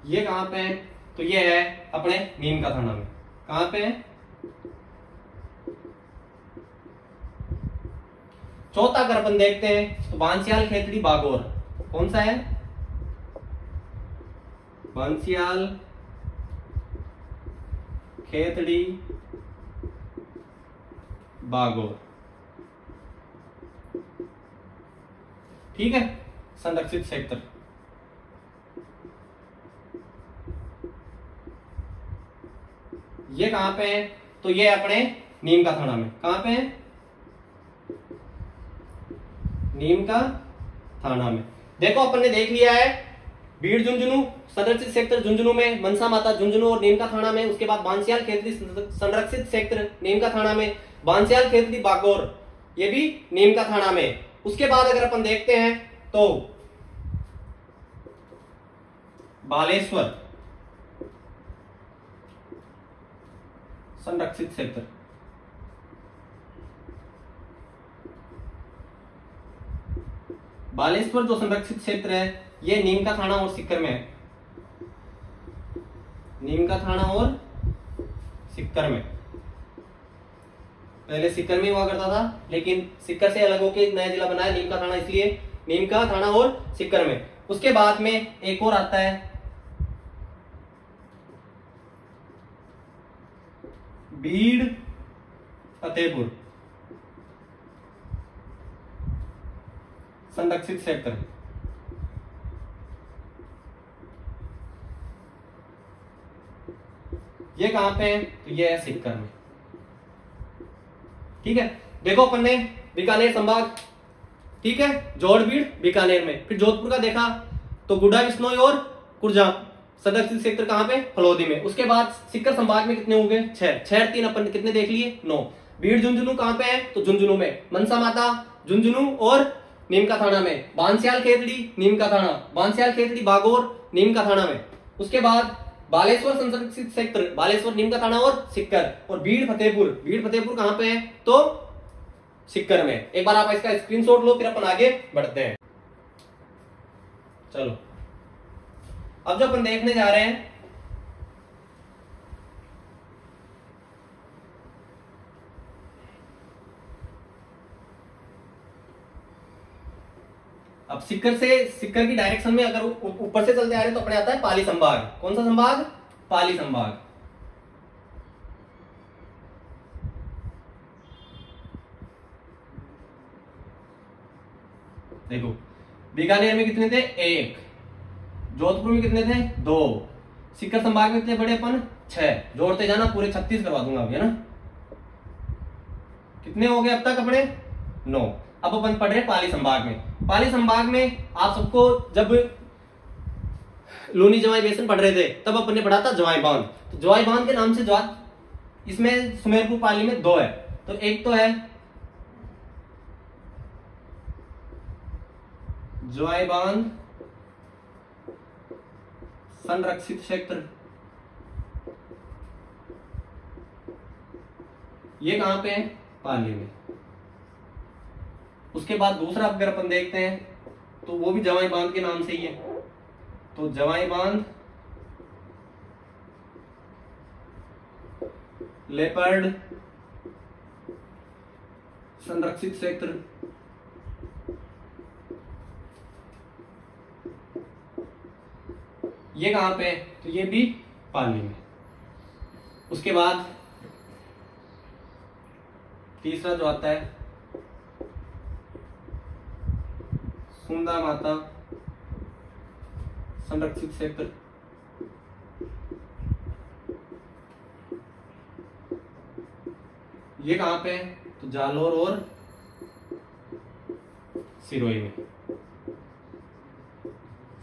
ये कहां पे है? तो ये है अपने नीम का थाना में। कहां पे है? चौथा अगर अपन देखते हैं तो बांसियाल, खेतड़ी, बागोर। कौन सा है? बांसियाल, खेतड़ी, बागोर। ठीक है, संरक्षित क्षेत्र। ये कहां पे है? तो ये अपने नीम का थाना में। कहां पे है? नीम का थाना में। देखो अपन ने देख लिया है बीड़ झुंझुनू संरक्षित क्षेत्र झुंझुनू में, मनसा माता झुंझुनू और नीम का थाना में। उसके बाद बांसियाल, खेतड़ी संरक्षित क्षेत्र नीम का थाना में, बांसियाल, खेतड़ी, बागोर ये भी नीम का थाना में। उसके बाद अगर अपन देखते हैं तो बालेश्वर संरक्षित क्षेत्र। बालेश्वर जो संरक्षित क्षेत्र है ये नीम का थाना और सीकर में है। नीम का थाना और सीकर में। पहले सीकर में हुआ करता था, लेकिन सीकर से अलग होकर नया जिला बनाया नीम का थाना, इसलिए नीम का थाना और सीकर में। उसके बाद में एक और आता है बीड़ फतेहपुर संरक्षित क्षेत्र। ये कहां पे है? तो ये है सीकर में। ठीक है, देखो अपन ने बीकानेर संभाग, ठीक है, जोड़बीड़ बीकानेर में। फिर जोधपुर का देखा तो गुड्डा, बिश्नोई और कुर्जा संरक्षित क्षेत्र कहां पे? फलोदी में। उसके बाद सीकर संभाग में कितने हो गए? 6 3 अपन कितने देख लिए? 9। बीड़ झुंझुनू कहां पे है? तो झुंझुनू में। मनसा माता झुंझुनू और नीम का थाना में। बांसियाल, खेतड़ी, नीम का थाना। बांसियाल, खेतड़ी, बागोर नीम का थाना में। उसके बाद बालेश्वर संरक्षित क्षेत्र, बालेश्वर नीम का थाना और सीकर। और बीड़ फतेहपुर, बीड़ फतेहपुर कहां पे है? तो सीकर में। एक बार आप इसका स्क्रीनशॉट लो, फिर अपन आगे बढ़ते हैं। चलो, अब जो अपन देखने जा रहे हैं अब सीकर से, सीकर की डायरेक्शन में अगर ऊपर से चलते आ रहे हैं तो अपने आता है पाली संभाग। कौन सा संभाग? पाली संभाग। देखो बीकानेर में कितने थे, 1, जोधपुर में कितने थे, 2, सीकर संभाग में कितने बड़े अपन, 6, जोड़ते जाना पूरे 36 करवा दूंगा अभी, है ना। कितने हो गए अब तक अपने, 9। अब अपन पढ़ रहे पाली संभाग में। पाली संभाग में आप सबको जब लूनी जवाई बेसन पढ़ रहे थे तब अपन ने पढ़ा था जवाई बांध। तो जवाई बांध के नाम से इसमें सुमेरपुर पाली में 2 है। तो एक तो है जवाई बांध संरक्षित क्षेत्र, ये कहां पे है, पाली में। उसके बाद दूसरा अगर अपन देखते हैं तो वो भी जवाई बांध के नाम से ही है। तो जवाई बांध लेपर्ड संरक्षित क्षेत्र, ये कहां पे है, तो ये भी पाली में। उसके बाद तीसरा जो आता है सुंदा माता संरक्षित क्षेत्र, ये कहां पे है, तो जालोर और सिरोही में।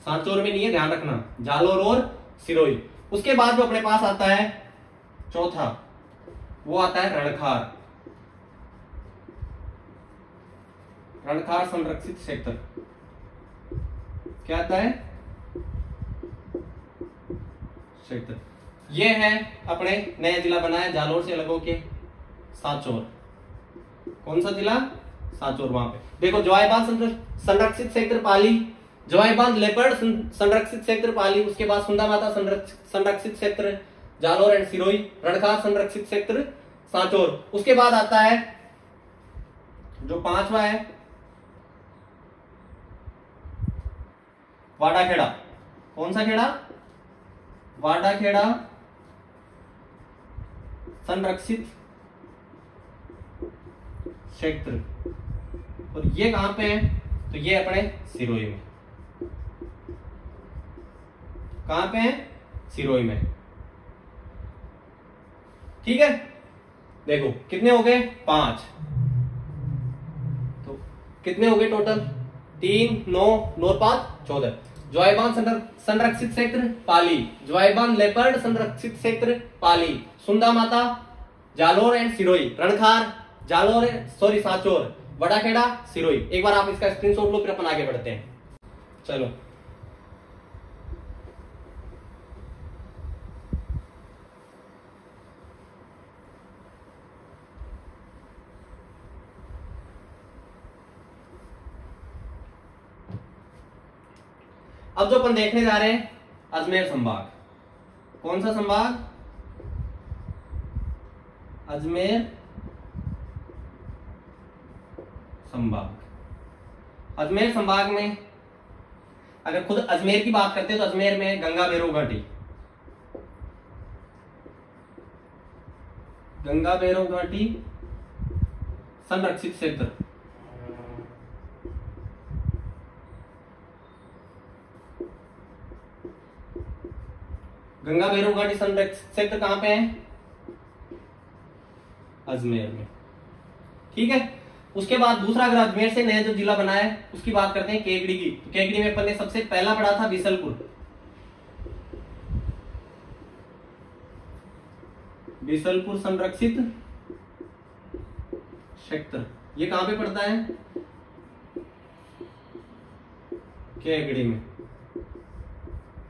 सांचौर में नहीं है, ध्यान रखना, जालोर और सिरोही। उसके बाद जो अपने पास आता है चौथा, वो आता है रणखार, रणखार संरक्षित क्षेत्र। क्या आता है, क्षेत्र। ये है अपने नया जिला बना है जालोर से अलग होके, सांचौर। कौन सा जिला, सांचौर। वहां पे देखो जवाईबांध संरक्षित क्षेत्र पाली, जवाईबांध लेपर्ड संरक्षित क्षेत्र पाली, उसके बाद सुंदा माता संरक्षित क्षेत्र जालोर एंड सिरोही, रणखार संरक्षित क्षेत्र सांचौर। उसके बाद आता है जो पांचवा है वाडा खेड़ा। कौन सा खेड़ा, वाडा खेड़ा संरक्षित क्षेत्र। और ये कहां पे है, तो ये अपने सिरोही में। कहां पे है, सिरोही में। ठीक है, देखो कितने हो गए, 5। तो कितने हो गए टोटल, 3, 9, 9, 5, 14। जवाईबांध संरक्षित क्षेत्र पाली, जवाईबांध लेपर्ड संरक्षित क्षेत्र पाली, सुंदा माता जालोर एंड सिरोही, रणखार जालोर सांचौर, बड़ाखेड़ा सिरोही। एक बार आप इसका स्क्रीनशॉट लो, फिर अपन आगे बढ़ते हैं। चलो अब जो अपन देखने जा रहे हैं अजमेर संभाग। कौन सा संभाग, अजमेर संभाग। अजमेर संभाग में अगर खुद अजमेर की बात करते हैं तो अजमेर में गंगा भैरव घाटी, गंगा भैरव घाटी संरक्षित क्षेत्र, गंगा भैरव घाटी संरक्षित क्षेत्र कहां पे है, अजमेर में। ठीक है, उसके बाद दूसरा अगर अजमेर से नया जो जिला बना है उसकी बात करते हैं केकड़ी की। तो केकड़ी में अपन ने सबसे पहला पढ़ा था बीसलपुर, बीसलपुर संरक्षित क्षेत्र। ये कहां पे पड़ता है, केकड़ी में।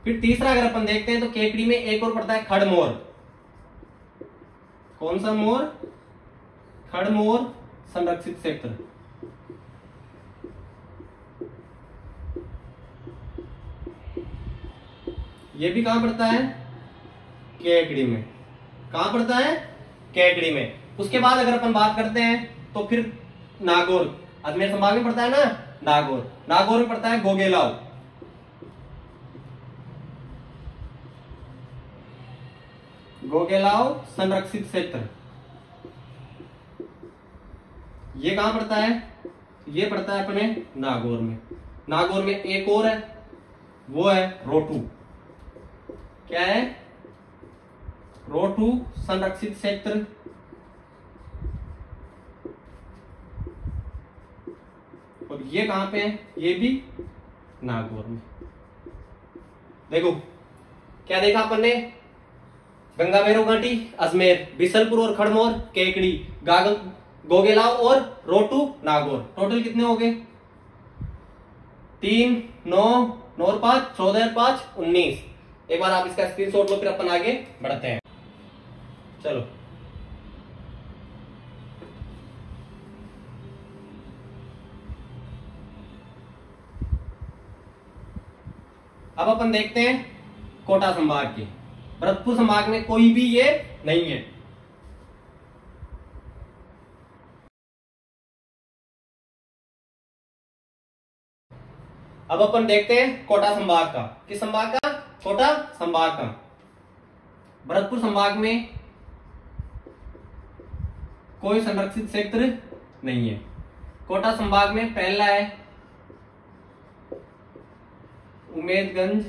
फिर तीसरा अगर अपन देखते हैं तो केकड़ी में एक और पड़ता है खड़मोर। कौन सा मोर, खड़मोर संरक्षित क्षेत्र। ये भी कहां पड़ता है, केकड़ी में। कहां पड़ता है, केकड़ी में। उसके बाद अगर अपन बात करते हैं तो फिर नागौर, अजमेर संभाग में पड़ता है ना नागौर, नागौर में पड़ता है गोगेलाव। गोगेलाव संरक्षित क्षेत्र, ये कहां पड़ता है, ये पड़ता है अपने नागौर में। नागौर में एक और है, वो है रोटू। क्या है? रोटू संरक्षित क्षेत्र। और ये कहां पे है? ये भी नागौर में। देखो क्या देखा अपन ने? गंगा भैरव घाटी, अजमेर, बिसलपुर और खड़मोर, केकड़ी, गोगेलाव और रोटू, नागौर। टोटल कितने हो गए? 3, 9, 9 और 5, 14 और 5, 19। एक बार आप इसका स्क्रीनशॉट लो, फिर अपन आगे बढ़ते हैं। चलो अब अपन देखते हैं कोटा संभाग के। भरतपुर संभाग में कोई भी ये नहीं है। अब अपन देखते हैं कोटा संभाग का। किस संभाग का? कोटा संभाग का। भरतपुर संभाग में कोई संरक्षित क्षेत्र नहीं है। कोटा संभाग में पहला है उमेदगंज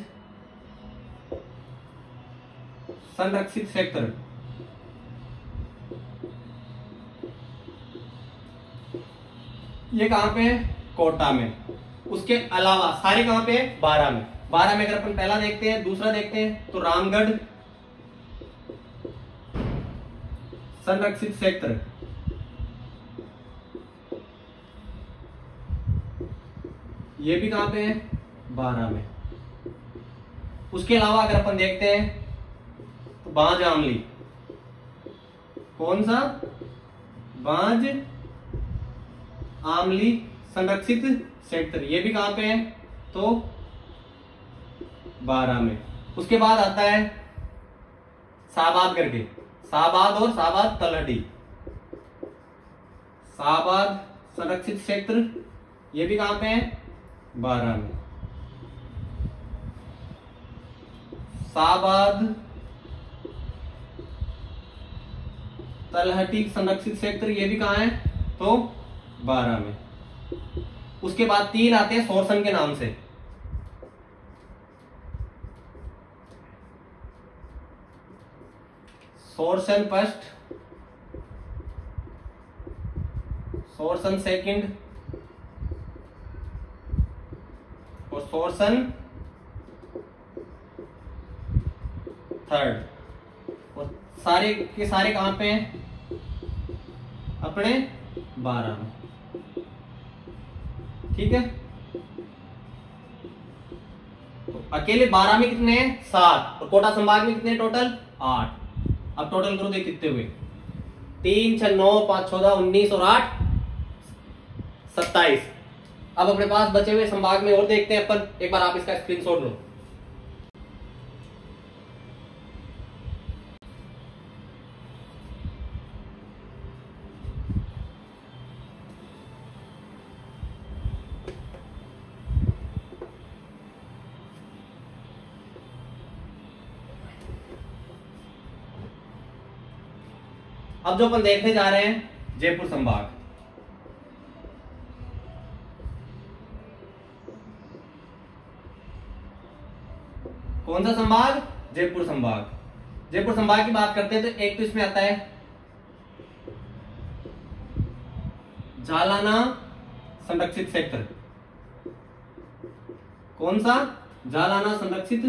संरक्षित क्षेत्र। ये कहां पे है? कोटा में। उसके अलावा सारे कहां पे है? 12 में। 12 में अगर अपन पहला देखते हैं, दूसरा देखते हैं तो रामगढ़ संरक्षित क्षेत्र। ये भी कहां पे है? 12 में। उसके अलावा अगर अपन देखते हैं तो बांज आमली। कौन सा? बांज आमली संरक्षित क्षेत्र। ये भी कहां पे है? तो 12 में। उसके बाद आता है शाहबाद करके, शाहबाद और शाहबाद तलहटी। शाहबाद संरक्षित क्षेत्र, ये भी कहां पे है? 12 में। शाहबाद तलहटी संरक्षित क्षेत्र, ये भी कहां है? तो 12 में। उसके बाद 3 आते हैं सोरसन के नाम से। सोरसन फर्स्ट, सोरसन सेकंड और सोरसन थर्ड। और सारे के सारे कहां पे हैं? अपने 12 में। ठीक है। तो अकेले 12 में कितने हैं? 7। और कोटा संभाग में कितने हैं टोटल? 8। अब टोटल करो, देख कितने हुए? 3, 6, 9, 5, 14, 19 और 8, 27। अब अपने पास बचे हुए संभाग में और देखते हैं अपन। एक बार आप इसका स्क्रीनशॉट लो। अब जो अपन देखने जा रहे हैं जयपुर संभाग। कौन सा संभाग? जयपुर संभाग। जयपुर संभाग की बात करते हैं तो एक तो इसमें आता है जालाना संरक्षित क्षेत्र। कौन सा? जालाना संरक्षित।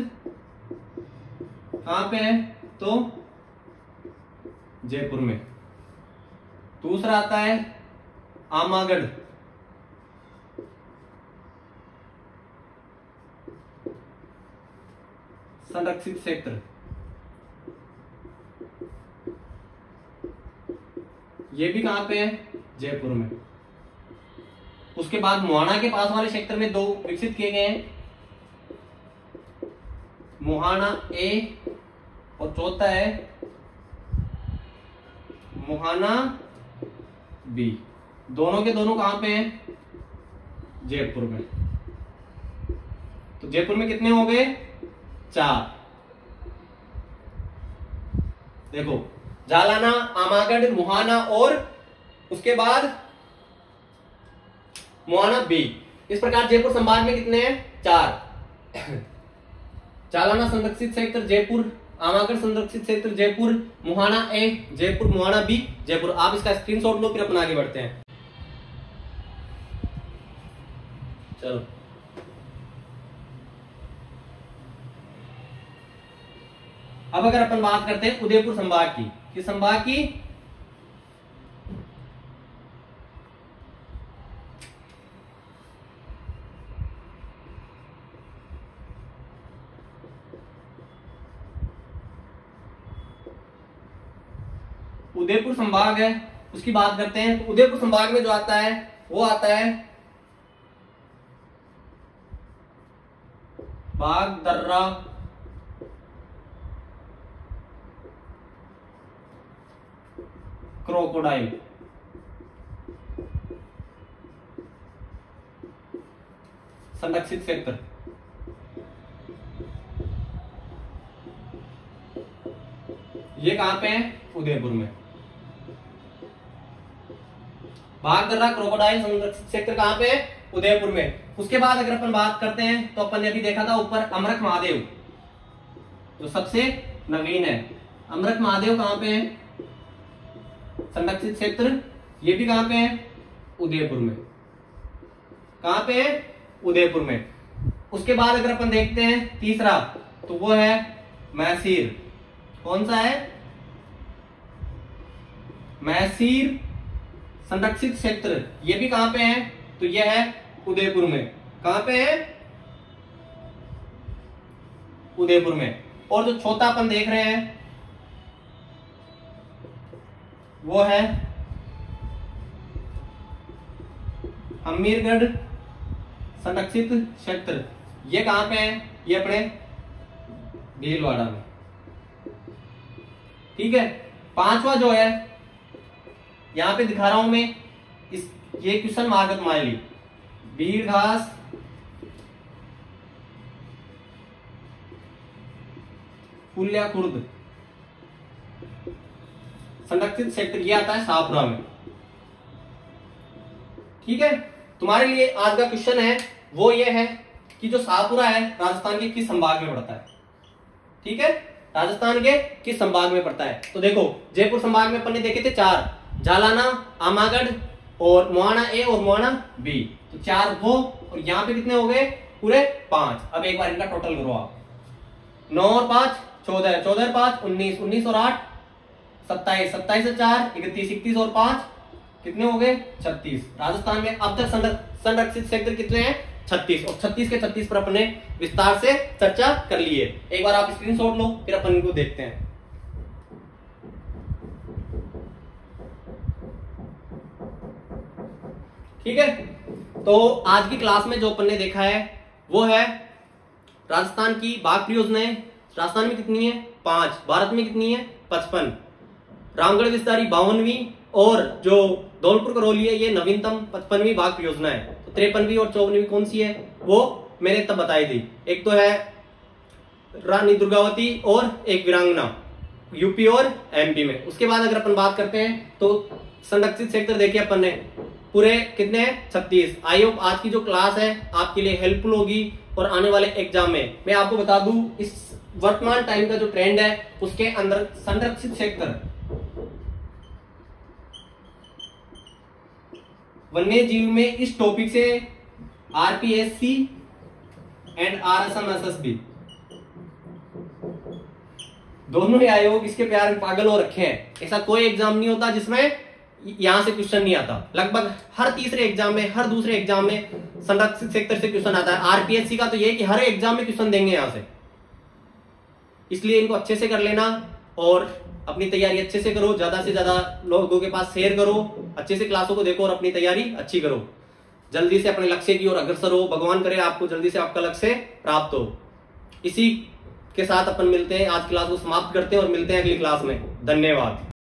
कहां पे है? तो जयपुर में। दूसरा आता है आमागढ़ संरक्षित क्षेत्र। ये भी कहां पे है? जयपुर में। उसके बाद मुहाना के पास वाले क्षेत्र में 2 विकसित किए गए हैं, मुहाना ए और चौथा है मुहाना बी। दोनों के दोनों कहां पे हैं? जयपुर में। तो जयपुर में कितने हो गए? 4। देखो, जालाना, आमागढ़, मुहाना और उसके बाद मुहाना बी। इस प्रकार जयपुर संभाग में कितने हैं? 4। जालना संरक्षित क्षेत्र जयपुर, आमागढ़ संरक्षित क्षेत्र जयपुर, मुहाना ए जयपुर, मुहाना बी जयपुर। आप इसका स्क्रीनशॉट लो, फिर अपन आगे बढ़ते हैं। चलो अब अगर अपन बात करते हैं उदयपुर संभाग की, किस संभाग की? उदयपुर संभाग है, उसकी बात करते हैं। तो उदयपुर संभाग में जो आता है वो आता है बाघ दर्रा, क्रोकोडाइल, संरक्षित क्षेत्र। ये कहां पे है? उदयपुर में। बाघ दर्रा, क्रोकोडाइल, संरक्षित क्षेत्र कहां पे है? उदयपुर में। उसके बाद अगर अपन बात करते हैं तो अपन ने अभी देखा था ऊपर अमरख महादेव, जो सबसे नवीन है। अमरख महादेव कहां पे है? संरक्षित क्षेत्र। ये भी कहां पे है? उदयपुर में। कहां पे है? उदयपुर में। उसके बाद अगर अपन देखते हैं तीसरा, तो वो है मैसीर। कौन सा है? मैसीर संरक्षित क्षेत्र। ये भी कहां पे है? तो ये है उदयपुर में। कहां पे है? उदयपुर में। और जो चौथा अपन देख रहे हैं वो है हमीरगढ़ संरक्षित क्षेत्र। ये कहां पे है? ये अपने भीलवाड़ा में। ठीक है। पांचवा जो है यहां पे दिखा रहा हूं मैं, ये क्वेश्चन मार्गत माइली, बीड़ घास, फुलिया खुर्द संरक्षित क्षेत्र। ये आता है शाहपुरा में। ठीक है। तुम्हारे लिए आज का क्वेश्चन है वो ये है कि जो शाहपुरा है राजस्थान के किस संभाग में पड़ता है? ठीक है, राजस्थान के किस संभाग में पड़ता है? तो देखो जयपुर संभाग में अपन ने देखे थे 4, जालाना, आमागढ़ और मुहाना ए और मुहाना बी। तो 4 वो, और यहाँ पे कितने हो गए? पूरे 5। अब एक बार इनका टोटल करो आप। 9 और 5 14, 14 और 5 19, 19 और 8 27, 27 और 4 31, 31 और 5 कितने हो गए? 36। राजस्थान में अब तक संरक्षित क्षेत्र कितने हैं? 36। और 36 के 36 पर अपने विस्तार से चर्चा कर लिए। एक बार आप स्क्रीनशॉट लो, फिर अपन इनको देखते हैं। ठीक है। तो आज की क्लास में जो अपन ने देखा है वो है राजस्थान की बाघ परियोजनाएं। राजस्थान में कितनी है? 5। भारत में कितनी है? 55। रामगढ़ विस्तारी 52वीं, और जो धौलपुर करौली है ये नवीनतम 55वीं बाघ परियोजना है। तो 53वीं और 54वीं कौन सी है वो मैंने तब बताई थी। एक तो है रानी दुर्गावती और एक वीरांगना, यूपी और एमपी में। उसके बाद अगर अपन बात करते हैं तो संरक्षित क्षेत्र देखिए अपन ने पूरे कितने हैं? 36। आई होप आज की जो क्लास है आपके लिए हेल्पफुल होगी, और आने वाले एग्जाम में मैं आपको बता दूं इस वर्तमान टाइम का जो ट्रेंड है उसके अंदर संरक्षित क्षेत्र, वन्य जीव में इस टॉपिक से आरपीएससी एंड आरएसएमएसएसबी दोनों ही आयोग इसके प्यार में पागल हो रखे हैं। ऐसा कोई एग्जाम नहीं होता जिसमें यहां से क्वेश्चन नहीं आता। लगभग हर तीसरे एग्जाम में, हर दूसरे एग्जाम में संरक्षित सेक्टर से क्वेश्चन आता है। आरपीएससी का तो ये कि हर एग्जाम में क्वेश्चन देंगे यहां से, इसलिए इनको अच्छे से कर लेना और अपनी तैयारी अच्छे से करो। ज्यादा से ज्यादा लोगों के पास शेयर करो, अच्छे से क्लासों को देखो और अपनी तैयारी अच्छी करो। जल्दी से अपने लक्ष्य की ओर अग्रसर हो। भगवान करे आपको जल्दी से आपका लक्ष्य प्राप्त हो। इसी के साथ अपन मिलते हैं, आज क्लास को समाप्त करते हैं और मिलते हैं अगली क्लास में। धन्यवाद।